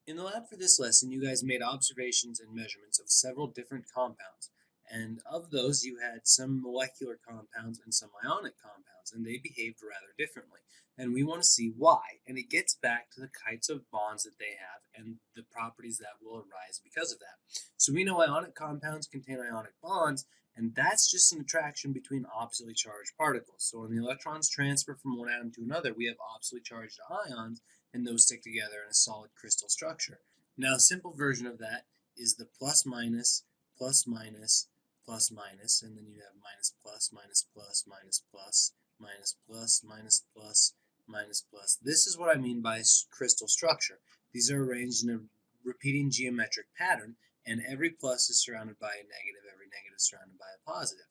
In the lab for this lesson, you guys made observations and measurements of several different compounds. And of those, you had some molecular compounds and some ionic compounds, and they behaved rather differently. And we want to see why. And it gets back to the kinds of bonds that they have and the properties that will arise because of that. So we know ionic compounds contain ionic bonds, and that's just an attraction between oppositely charged particles. So when the electrons transfer from one atom to another, we have oppositely charged ions and those stick together in a solid crystal structure. Now, a simple version of that is the plus minus, plus minus, plus minus, and then you have minus plus, minus plus, minus plus, minus plus, minus plus, minus plus. This is what I mean by crystal structure. These are arranged in a repeating geometric pattern, and every plus is surrounded by a negative, every negative is surrounded by a positive.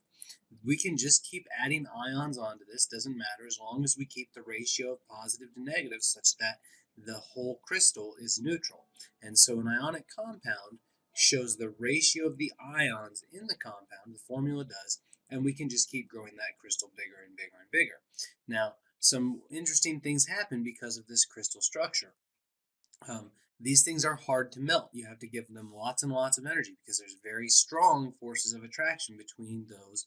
We can just keep adding ions onto this, doesn't matter, as long as we keep the ratio of positive to negative such that the whole crystal is neutral. And so an ionic compound shows the ratio of the ions in the compound, the formula does, and we can just keep growing that crystal bigger and bigger and bigger. Now, some interesting things happen because of this crystal structure. Um, these things are hard to melt. You have to give them lots and lots of energy because there's very strong forces of attraction between those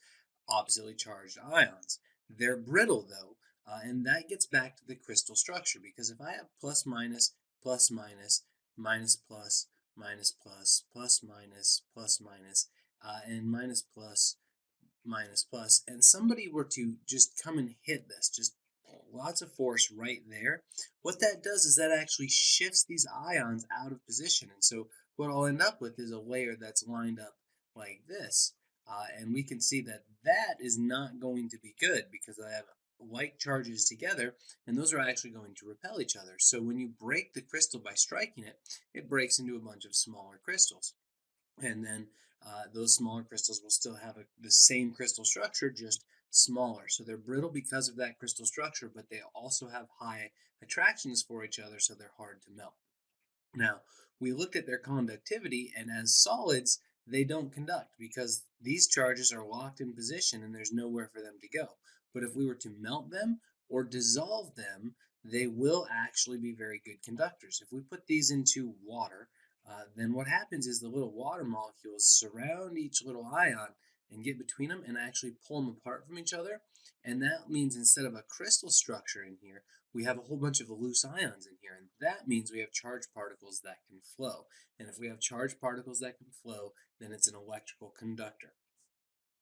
oppositely charged ions. They're brittle though, and that gets back to the crystal structure because if I have plus minus, plus minus, minus plus, minus plus, plus minus, plus minus, and minus plus, minus plus, and somebody were to just come and hit this, just lots of force right there, what that does is that actually shifts these ions out of position. And so what I'll end up with is a layer that's lined up like this. And we can see that that is not going to be good because I have like charges together, and those are actually going to repel each other. So when you break the crystal by striking it, it breaks into a bunch of smaller crystals. And then those smaller crystals will still have the same crystal structure, just smaller. So they're brittle because of that crystal structure, but they also have high attractions for each other, so they're hard to melt. Now, we looked at their conductivity, and as solids, they don't conduct because these charges are locked in position and there's nowhere for them to go. But if we were to melt them or dissolve them, they will actually be very good conductors. If we put these into water, then what happens is the little water molecules surround each little ion and get between them and actually pull them apart from each other. And that means instead of a crystal structure in here, we have a whole bunch of loose ions in here, and that means we have charged particles that can flow. And if we have charged particles that can flow, then it's an electrical conductor.